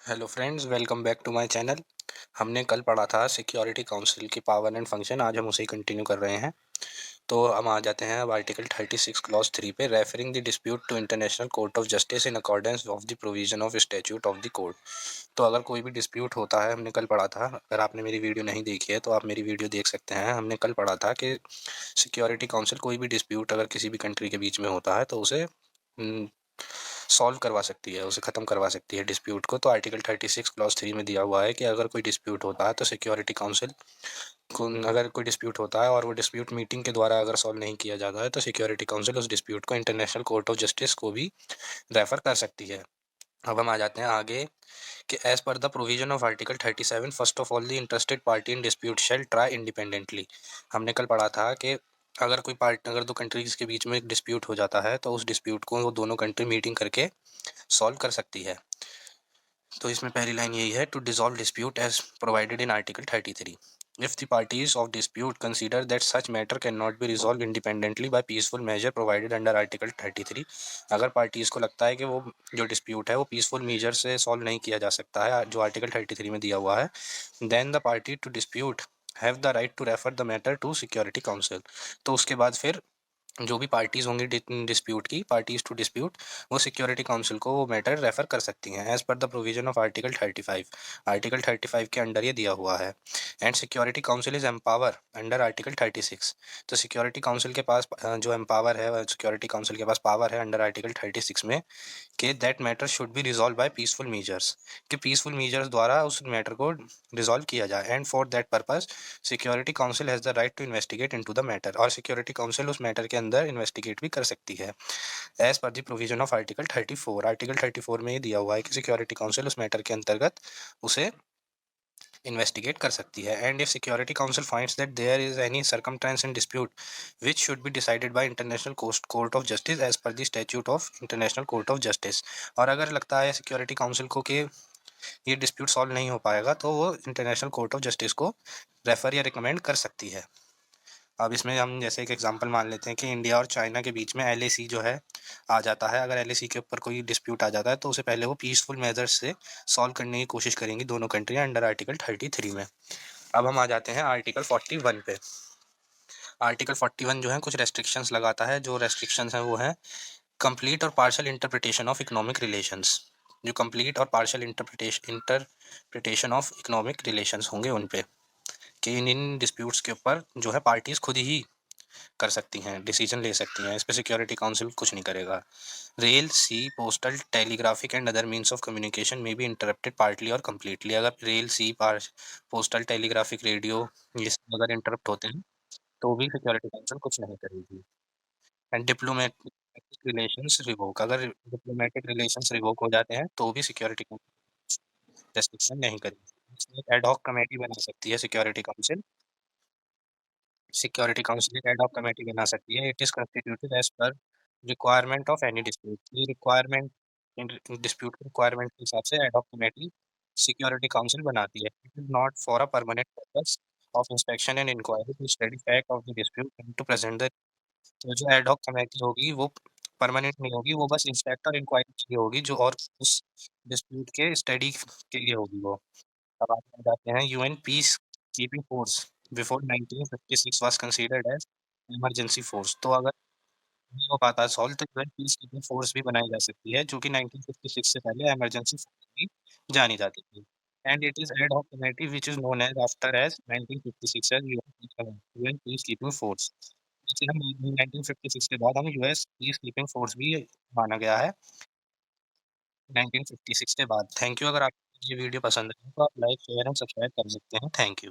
Hello friends, welcome back to my channel. हमने कल पढ़ा था सिक्योरिटी काउंसिल की पावर एंड फंक्शन। आज हम उसे कंटिन्यू कर रहे हैं। तो हम आ जाते हैं अब आर्टिकल 36 क्लॉज 3 पे, referring the dispute to international court of justice in accordance of the provision of statute of the court. तो अगर कोई भी डिस्प्यूट होता है, हमने कल पढ़ा था, अगर आपने मेरी वीडियो नहीं देखी है तो आप मेरी वीडियो देख सकते हैं। हमने कल पढ़ा था कि सिक्योरिटी काउंसिल कोई भी डिस्प्यूट अगर किसी भी कंट्री के बीच में होता है तो उसे सॉल्व करवा सकती है, उसे ख़त्म करवा सकती है डिस्प्यूट को। तो आर्टिकल 36 क्लॉज 3 में दिया हुआ है कि अगर कोई डिस्प्यूट होता है तो सिक्योरिटी काउंसिल को, अगर कोई डिस्प्यूट होता है और वो डिस्प्यूट मीटिंग के द्वारा अगर सॉल्व नहीं किया जाता है तो सिक्योरिटी काउंसिल उस डिस्प्यूट को इंटरनेशनल कोर्ट ऑफ जस्टिस को भी रेफर कर सकती है। अब हम आ जाते हैं आगे कि as per the provision of article 37 first of all the interested party in dispute shall try independently. हमने कल पढ़ा था कि अगर दो कंट्रीज के बीच में एक डिस्प्यूट हो जाता है तो उस डिस्प्यूट को वो दोनों कंट्री मीटिंग करके सॉल्व कर सकती है। तो इसमें पहली लाइन यही है, to dissolve dispute as provided in article 33। If the parties of dispute consider that such matter can not be resolve independently by peaceful measure provided under article 33। अगर पार्टीज को लगता है कि वो जो डिस्प्यूट है वो पीसफुल मेजर से सॉल्व नहीं किया जा सकता है, जो आर्टिकल 33 में दिया हुआ है, then the party to dispute have the right to refer the matter to security council. तो उसके बाद फिर जो भी पार्टीज होंगी डिस्प्यूट की, पार्टीज टू डिस्प्यूट, वो सिक्योरिटी काउंसिल को वो मैटर रेफर कर सकती हैं as per the provision of article 35। Article 35 के अंडर ये दिया हुआ है। And security council is empower under article 36। तो सिक्योरिटी काउंसिल के पास जो एम्पावर है, सिक्योरिटी काउंसिल के पास पावर है अंडर आर्टिकल 36 में कि that matter should be resolve by peaceful measures, कि पीसफुल मेजर्स द्वारा उस मैटर को रिजॉल्व किया जाए। And for that purpose security council has the right to investigate into the matter, और सिक्योरिटी काउंसिल उस मैटर के अंदर इन्वेस्टिगेट भी कर सकती है as per the provision of article 34। Article 34 में ये दिया हुआ है कि सिक्योरिटी काउंसिल उस मैटर के अंतर्गत उसे इन्वेस्टिगेट कर सकती है। And if security council finds that there is any circumstance in dispute which should be decided by international court of justice as per the statute of international court of justice, और अगर लगता है security council को कि ये dispute solve नहीं हो पाएगा तो वो इंटरनेशनल कोर्ट ऑफ जस्टिस को रेफर या रिकमेंड कर सकती है। अब इसमें हम जैसे एक एग्जांपल मान लेते हैं कि इंडिया और चाइना के बीच में एलएसी जो है आ जाता है। अगर एलएसी के ऊपर कोई डिस्प्यूट आ जाता है तो उसे पहले वो पीसफुल मेजर्स से सॉल्व करने की कोशिश करेंगी दोनों कंट्रियां अंडर आर्टिकल 33 में। अब हम आ जाते हैं आर्टिकल 41 पे। आर्टिकल 41 जो है कुछ रेस्ट्रिक्शंस लगाता है। जो रेस्ट्रिक्शंस हैं वो है कंप्लीट और partial interpretation of economic relations. जो कंप्लीट और partial interpretation of economic relations होंगे उन पे, कि इन डिस्प्यूट्स के ऊपर जो है पार्टीज खुद ही कर सकती हैं, डिसीजन ले सकती हैं। इस पे सिक्योरिटी काउंसिल कुछ नहीं करेगा। Rail, sea, postal, telegraphic and other means of communication में बी इंटरप्टेड पार्टली और कम्प्लीटली। अगर rail, sea, postal, telegraphic, radio, ये सब अगर इंटरप्ट होते हैं तो भी सिक्योरिटी काउंसिल कुछ नहीं करेगी। एंड डिप्लोमेटिक रिलेशंस रिवोक, अगर डिप्लोमेटिक रिलेशंस रिवोक हो जाते हैं तो भी सिक्योरिटी रेस्ट्रिक्शन नहीं करेगी। एड हॉक कमेटी बना सकती है सिक्योरिटी काउंसिल। सिक्योरिटी काउंसिल एक एड हॉक कमेटी बना सकती है। It is constituted as per requirement of any dispute. ये रिक्वायरमेंट डिस्प्यूट के रिक्वायरमेंट के हिसाब से ad hoc committee security council बनाती है। It is not for a permanent purpose of inspection and inquiry to study fact of the dispute and to present the. तो जो add hoc committee होगी वो परमानेंट नहीं होगी, वो बस इंस्पेक्ट और इंक्वायरी के लिए होगी, जो और उस डिस्प्यूट के स्टडी के लिए होगी वो। अब आगे आ जाते हैं UN peace keeping force before 1956 was considered as emergency force. तो अगर नहीं हो पाता सॉल्व तो यूएन पीस कीपिंग फोर्स भी बनाई जा सकती है, जो कि 1956 से पहले इमरजेंसी फोर्स भी जानी जाती थी। And it is ad hoc committee which is known as after as 1956 as UN peace keeping force. इसे हम 1956 के बाद हम यूएस पीस कीपिंग फोर्स भी माना गया है 1956 के बाद। Thank you. अगर आपको ये वीडियो पसंद है तो आप लाइक, शेयर एंड सब्सक्राइब कर सकते हैं। Thank you.